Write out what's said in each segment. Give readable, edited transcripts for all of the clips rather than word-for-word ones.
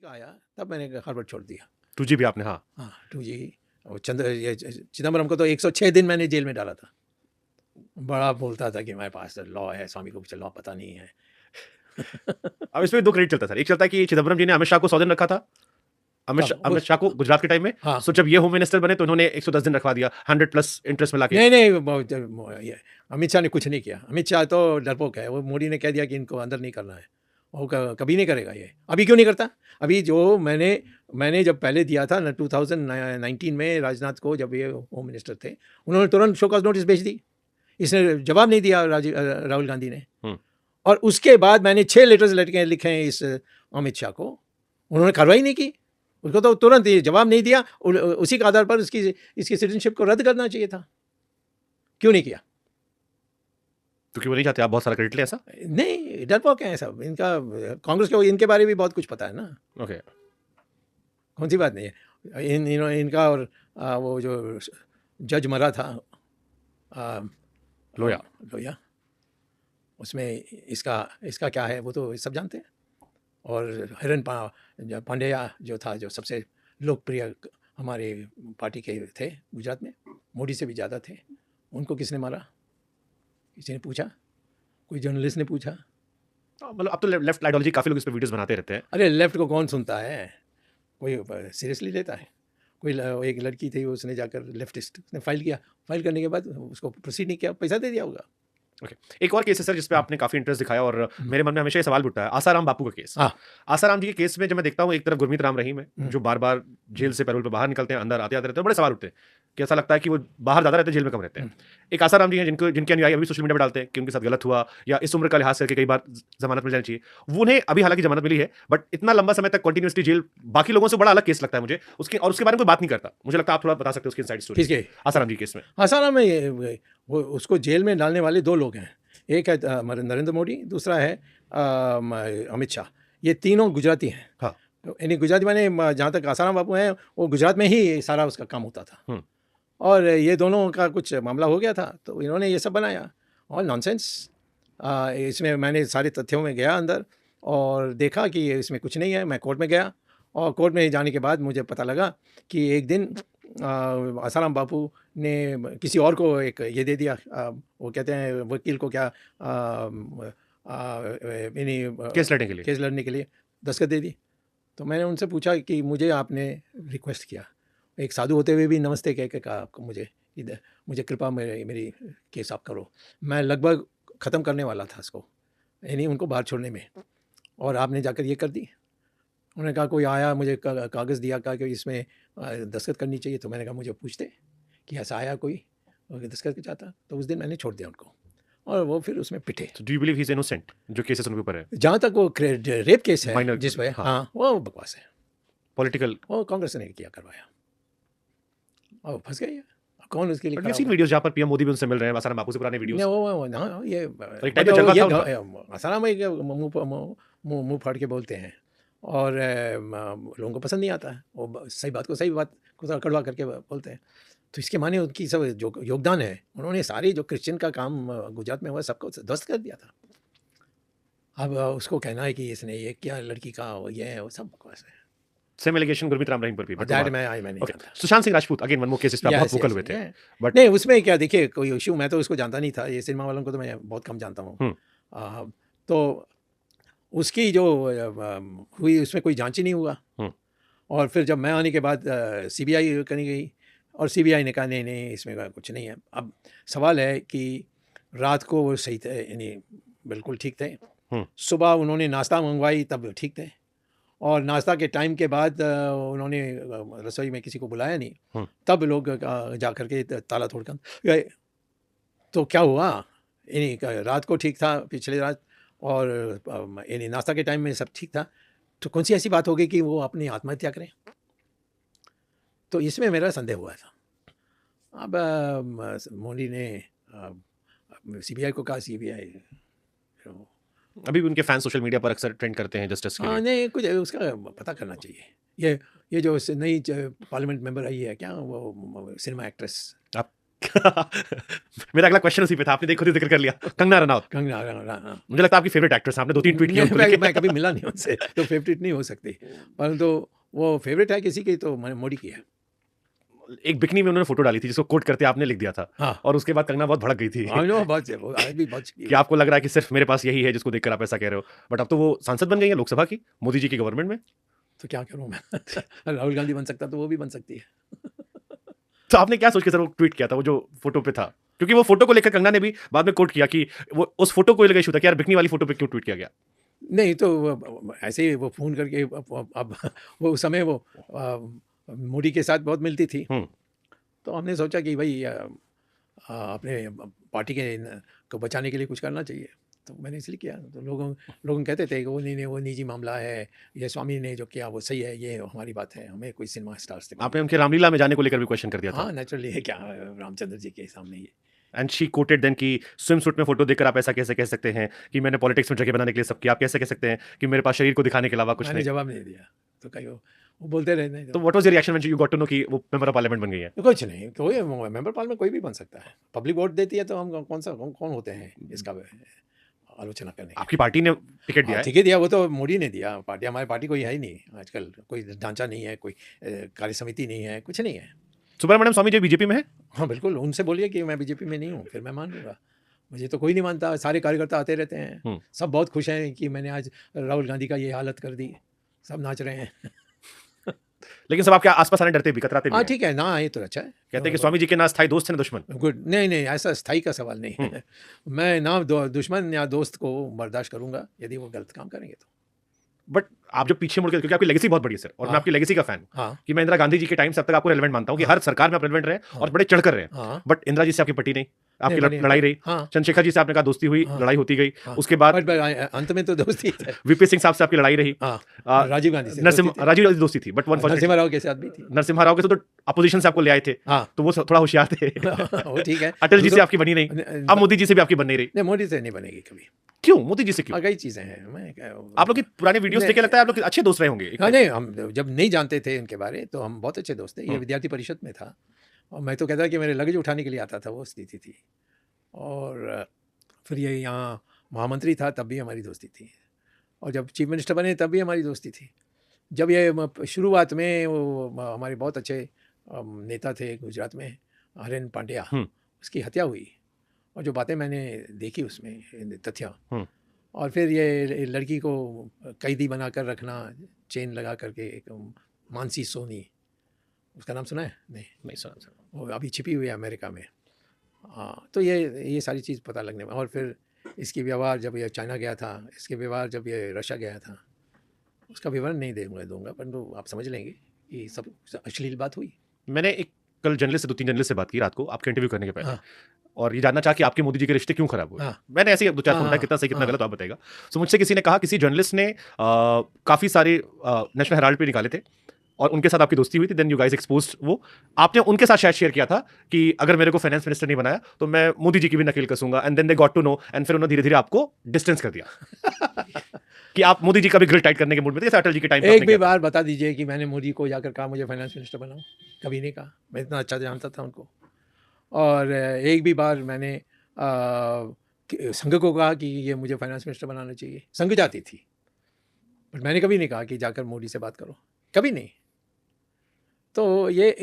का आया तब मैंने हार्वर्ड छोड़ दिया। 2G भी आपने? हाँ हाँ 2G। और चिदम्बरम को तो 106 दिन मैंने जेल में डाला था। बड़ा बोलता था कि मेरे पास लॉ है, स्वामी को कुछ लॉ पता नहीं है। अब इसमें 2 क्रेडिट चलता है सर। एक चलता है कि चिदम्बरम जी ने अमित शाह को 100 दिन रखा था, अमित शाह को गुजरात के टाइम में। हाँ। सो जब ये होम मिनिस्टर बने तो उन्होंने 110 दिन रखवा दिया, 100+ इंटरेस्ट मिला के। नहीं, अमित शाह ने कुछ नहीं किया। अमित शाह तो डरपोक है। वो मोदी ने कह दिया कि इनको अंदर नहीं करना है, वो कभी नहीं करेगा ये। अभी क्यों नहीं करता? अभी जो मैंने जब पहले दिया था ना 2019 में राजनाथ को, जब ये होम मिनिस्टर थे, उन्होंने तुरंत शो कॉज नोटिस भेज दी। इसने जवाब नहीं दिया राहुल गांधी ने। और उसके बाद मैंने 6 लेटर्स लिखे हैं इस अमित शाह को, उन्होंने कार्रवाई नहीं की। उसको तो तुरंत ये जवाब नहीं दिया। उसी के आधार पर इसकी सिटीजनशिप को रद्द करना चाहिए था। क्यों नहीं किया? क्योंकि वो नहीं चाहते आप बहुत सारा क्रेडिट ले ऐसा? नहीं, डरपोक हैं सब। इनका कांग्रेस को इनके बारे में भी बहुत कुछ पता है ना। ओके, कौन सी बात नहीं है इनका। और वो जो जज मरा था लोया, उसमें इसका क्या है वो तो सब जानते हैं। और हिरन पांड्या जो था, जो सबसे लोकप्रिय हमारे पार्टी के थे गुजरात में, मोदी से भी ज़्यादा थे, उनको किसने मारा? किसी ने पूछा? कोई जर्नलिस्ट ने पूछा? मतलब अब तो लेफ्ट आइडियोलॉजी काफ़ी लोग इस पर वीडियोस बनाते रहते हैं। अरे लेफ्ट को कौन सुनता है? कोई सीरियसली लेता है? कोई एक लड़की थी, उसने जाकर लेफ्टिस्ट ने फाइल किया, फाइल करने के बाद उसको प्रोसीड नहीं किया, पैसा दे दिया होगा। ओके, एक और केस है सर जिस पे आपने काफी इंटरेस्ट दिखाया और मेरे मन में हमेशा ये सवाल उठता है, आसाराम बापू का केस। हाँ। आसाराम जी के केस में जब मैं देखता हूँ, एक तरफ गुरमीत राम रहीम है जो बार बार जेल से पैरोल पे बाहर निकलते हैं, अंदर आते रहते हैं, बड़े सवाल उठते हैं कि ऐसा लगता है कि वो बाहर ज्यादा रहते हैं, जेल में कम रहते हैं। एक आसाराम जी हैं जिनके अनुयायी अभी सोशल मीडिया पर डालते हैं कि उनके साथ गलत हुआ या इस उम्र का लिहाज करके कई बार जमानत मिल जानी चाहिए। वो उन्हें अभी हालांकि जमानत मिली है, बट इतना लंबा समय तक कंटिन्यूसली जेल बाकी लोगों से बड़ा अलग केस लगता है मुझे उसके बारे में कोई बात नहीं करता। मुझे लगता है आप थोड़ा बता सकते हो उसकी इनसाइड स्टोरी आसाराम जी केस में। आसाराम में वो उसको जेल में डालने वाले 2 लोग हैं। एक है नरेंद्र मोदी, दूसरा है अमित शाह। ये तीनों गुजराती हैं। हाँ। यानी गुजराती माने जहाँ तक आसाराम बापू हैं, वो गुजरात में ही सारा उसका काम होता था। और ये दोनों का कुछ मामला हो गया था, तो इन्होंने ये सब बनाया। All nonsense. इसमें मैंने सारे तथ्यों में गया अंदर और देखा कि इसमें कुछ नहीं है। मैं कोर्ट में गया और कोर्ट में जाने के बाद मुझे पता लगा कि एक दिन आसाराम बापू ने किसी और को एक ये दे दिया, वो कहते हैं वकील को, क्या केस लड़ने के लिए दस्तखत दे दी। तो मैंने उनसे पूछा कि मुझे आपने रिक्वेस्ट किया, एक साधु होते हुए भी नमस्ते कह के कहा आपको, मुझे कृपा मेरी केस आप करो। मैं लगभग ख़त्म करने वाला था इसको, यानी उनको बाहर छोड़ने में, और आपने जाकर ये कर दी। उन्होंने कहा कोई आया, मुझे कागज़ दिया, कहा कि इसमें दस्तखत करनी चाहिए। तो मैंने कहा मुझे पूछते कि ऐसा आया कोई दस्तखत के चाहता, तो उस दिन मैंने छोड़ दिया उनको, और वो फिर उसमें पिटे। Do you believe he is innocent? जो केसेस उनके ऊपर है, जहाँ तक वो रेप केस है जिस पे, हाँ वो बकवास है, पॉलिटिकल, वो कांग्रेस ने किया करवाया और फंस गए। कौन उसके लिए? सीन वीडियोस जहाँ पर पीएम मोदी भी उनसे मिल रहे हैं, आसाराम बापू से पुराने वीडियोस। वो ये आसाराम मुंह फाड़ के बोलते हैं और लोगों को पसंद नहीं आता है। वो सही बात को कड़वा करके बोलते हैं। तो इसके माने उनकी सब जो योगदान है, उन्होंने सारी जो क्रिश्चियन का काम गुजरात में हुआ सबको ध्वस्त कर दिया था। अब उसको कहना है कि इसने ये क्या लड़की का ये है, वो सब बकवास है। सेम एलिगेशन गुरमीत राम रहीम पर भी, बट मैं नहीं जानता। Sushant Singh Rajput again one more case, इस पे बहुत वोकल हुए थे, बट नहीं उसमें क्या, देखिए कोई इशू, मैं तो उसको जानता नहीं था, ये सिनेमा वालों को तो मैं बहुत कम जानता हूँ। तो उसकी जो हुई उसमें कोई जांच ही नहीं हुआ। और फिर जब मैं आने के बाद सीबीआई करनी गई और सीबीआई ने कहा नहीं इसमें कुछ नहीं है। अब सवाल है कि रात को वो सही थे, यानी बिल्कुल ठीक थे। सुबह उन्होंने नाश्ता मंगवाई तब ठीक थे, और नाश्ता के टाइम के बाद उन्होंने रसोई में किसी को बुलाया नहीं, तब लोग जा कर के ताला तोड़कर गए। तो क्या हुआ, यानी रात को ठीक था पिछले रात, और यानी नाश्ता के टाइम में सब ठीक था, तो कौन सी ऐसी बात हो गई कि वो अपनी आत्महत्या करें? तो इसमें मेरा संदेह हुआ था। अब मोदी ने सीबीआई को कहा, सीबीआई अभी भी उनके फैन सोशल मीडिया पर अक्सर ट्रेंड करते हैं जस्टिस के लिए। नहीं, कुछ उसका पता करना चाहिए। ये जो नई पार्लियामेंट मेंबर आई है, क्या वो सिनेमा एक्ट्रेस, मेरा अगला क्वेश्चन उसी पे था, आपने देखो जिक्र कर लिया, कंगना रनौत। कंगना रनौत, मुझे लगता है आपकी फेवरेट एक्ट्रेस, आपने 2-3 ट्वीट किए उनको लेके। मैं कभी मिला नहीं उनसे, तो फेवरेट नहीं हो सकती, परंतु वो फेवरेट है किसी की तो मोदी की है। एक बिकनी में उन्होंने फोटो डाली थी जिसको कोट करते आपने लिख दिया था, हाँ, और उसके बाद कंगना बहुत भड़क गई थी आज भी बहुत कि आपको लग रहा है कि सिर्फ मेरे पास यही है जिसको देखकर आप ऐसा कह रहे हो, बट अब तो वो सांसद बन गई है लोकसभा की, मोदी जी की गवर्नमेंट में। तो क्या करूँ मैं राहुल गांधी बन सकता तो वो भी बन सकती है। तो आपने क्या सोच के सर वो ट्वीट किया था, वो जो फोटो पे था? क्योंकि वो फोटो को लेकर कंगना ने भी बाद में कोट किया कि वो उस फोटो को लेकर इशू था कि यार बिकनी वाली फोटो पे क्यों ट्वीट किया गया। नहीं तो ऐसे ही वो फ़ोन करके अब वो उस समय वो मोदी के साथ बहुत मिलती थी, तो हमने सोचा कि भाई अपने पार्टी के को बचाने के लिए कुछ करना चाहिए, तो मैंने इसलिए किया। तो लोग कहते थे कि वो नहीं वो निजी मामला है, ये स्वामी ने जो किया वो सही है, ये हमारी बात है, हमें कोई सिनेमा स्टार से। आपने उनके रामलीला में जाने को लेकर भी क्वेश्चन कर दिया था। हाँ, नेचुरली है, क्या रामचंद्र जी के सामने ये। एंड शी कोटेड देन कि स्विम सूट में फोटो देखकर आप ऐसा कैसे कह सकते हैं कि मैंने पॉलिटिक्स में जगह बनाने के लिए सब किया, आप कैसे कह सकते हैं कि मेरे पास शरीर को दिखाने के अलावा कुछ मैंने नहीं। जवाब नहीं दिया, तो कहीं वो बोलते रहे नहीं तो what was your reaction when you got to know कि वो मेंबर ऑफ पार्लियामेंट बन गई है? कुछ नहीं, कोई मेंबर पार्लियामेंट कोई भी बन सकता है, पब्लिक वोट देती है, तो हम कौन होते हैं इसका आलोचना करने के। आपकी पार्टी ने टिकट दिया है? ठीक है, दिया, वो तो मोदी ने दिया। पार्टी, हमारी पार्टी कोई है ही नहीं आजकल, कोई ढांचा नहीं है, कोई कार्य समिति नहीं है, कुछ नहीं है। सुब्रमण्यम स्वामी जी बीजेपी में है? हाँ बिल्कुल, उनसे बोलिए कि मैं बीजेपी में नहीं हूँ, फिर मैं मान लूँगा। मुझे तो कोई नहीं मानता, सारे कार्यकर्ता आते रहते हैं, सब बहुत खुश हैं कि मैंने आज राहुल गांधी का ये हालत कर दी, सब नाच रहे हैं। लेकिन सब आपके आसपास आने डरते भी, कतराते भी हाँ हैं। ठीक है ना, ये तो अच्छा है। कहते हैं कि स्वामी जी के ना स्थायी दोस्त हैं ना दुश्मन। गुड, नहीं नहीं, ऐसा स्थाई का सवाल नहीं है। मैं ना दुश्मन या दोस्त को बर्दाश्त करूंगा यदि वो गलत काम करेंगे तो। बट आप जो पीछे मुड़ के, क्योंकि आपकी लेगेसी बहुत बड़ी है सर, और मैं आपकी लेगेसी का फैन हूं कि मैं इंदिरा गांधी जी के टाइम से अब तक आपको रेलेवेंट मानता हूं कि हर सरकार में आप रेलेवेंट रहे और बड़े चढ़ कर रहे। बट इंदिरा जी से आपकी पट्टी नहीं, आपकी लड़ाई रही। चंद्रशेखर जी से आपने कहा दोस्ती हुई, लड़ाई होती गई। उसके बाद अंत में तो दोस्ती है। वीपी सिंह साहब से आपकी लड़ाई रही। राजीव गांधी से, राजीव गांधी दोस्ती थी, बट नरसिम्हा राव के साथ भी थी। नरसिम्हा राव के साथ तो अपोजिशन से आपको ले आए थे, तो वो थोड़ा होशियार थे। वो ठीक है। अटल जी से आपकी बनी नहीं, अब मोदी जी से भी आपकी बन नहीं रही। नहीं, मोदी से नहीं बनेगी कभी। क्यों? मोदी जी से क्यों? कई चीजें हैं। आप लोग की पुराने वीडियोस देख के लगता है आप लोग अच्छे दोस्त रहे होंगे। हाँ नहीं, हम जब नहीं जानते थे इनके बारे तो हम बहुत अच्छे दोस्त थे। ये विद्यार्थी परिषद में था और मैं तो कहता कि मेरे लगेज उठाने के लिए आता था, वो स्थिति थी। और फिर ये यहाँ महामंत्री था तब भी हमारी दोस्ती थी, और जब चीफ मिनिस्टर बने तब भी हमारी दोस्ती थी। जब ये शुरुआत में वो हमारे बहुत अच्छे नेता थे गुजरात में, हरेन पांड्या, उसकी हत्या हुई, और जो बातें मैंने देखी उसमें तथ्य, और फिर ये लड़की को कैदी बना कर रखना, चेन लगा करके, एक मानसी सोनी, उसका नाम सुना है? नहीं सुना सर, वो अभी छिपी हुई है अमेरिका में। हाँ, तो ये सारी चीज़ पता लगने में, और फिर इसकी व्यवहार जब ये चाइना गया था, इसके व्यवहार जब ये रशिया गया था, उसका विवरण नहीं दूंगा, परंतु आप समझ लेंगे कि सब अश्लील बात हुई। मैंने एक कल जर्नलिस्ट से 2-3 जर्नलिस्ट से बात की रात को आपके इंटरव्यू करने के पहले, और ये जानना चाहा कि आपके मोदी जी के रिश्ते क्यों खराब हुए। मैंने ऐसे ही 2-4 सुना, कितना सही कितना गलत आप बताएगा। तो मुझसे किसी ने कहा, किसी जर्नलिस्ट ने काफ़ी सारे नेशनल हेराल्ड पे निकाले थे और उनके साथ आपकी दोस्ती हुई थी, देन यू गाइस एक्सपोज्ड वो। आपने उनके साथ शायद शेयर किया था कि अगर मेरे को फाइनेंस मिनिस्टर नहीं बनाया तो मैं मोदी जी की भी नकेल कसूंगा, and then they got to know, एंड फिर उन्होंने धीरे धीरे आपको डिस्टेंस कर दिया कि आप मोदी जी का भी ग्रिल टाइट करने के मूड में थे, अटल जी के टाइम पे। एक भी बार बता दीजिए कि मैंने मोदी को जाकर कहा मुझे फाइनेंस मिनिस्टर बनाओ, कभी नहीं कहा। मैं इतना अच्छा जानता था उनको। और एक भी बार मैंने संघ को कहा कि ये मुझे फाइनेंस मिनिस्टर बनाना चाहिए, संघ जाती थी, बट मैंने कभी नहीं कहा कि जाकर मोदी से बात करो, कभी नहीं। तो ये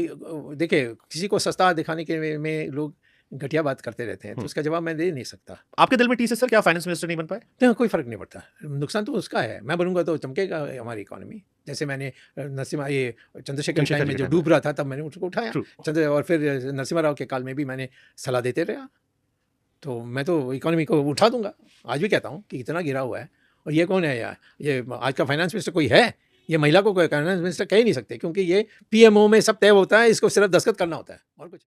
देखिए, किसी को सस्ता दिखाने के में लोग घटिया बात करते रहते हैं, तो उसका जवाब मैं दे नहीं सकता। आपके दिल में टीस है सर, क्या फाइनेंस मिनिस्टर नहीं बन पाए? नहीं, कोई फर्क नहीं पड़ता, नुकसान तो उसका है। मैं बनूंगा तो चमकेगा हमारी इकोनॉमी। जैसे मैंने चंद्रशेखर टाइम में जो डूब रहा था तब मैंने उसको उठाया, और फिर नरसिम्हा राव के काल में भी मैंने सलाह देते रहा। तो मैं तो इकोनॉमी को उठा दूंगा। आज भी कहता हूँ कि इतना गिरा हुआ है, और ये कौन है यार? ये आज का फाइनेंस मिनिस्टर कोई है? ये महिला को कोई फाइनेंस मिनिस्टर कह ही नहीं सकते, क्योंकि ये PMO में सब तय होता है, इसको सिर्फ दस्तखत करना होता है और कुछ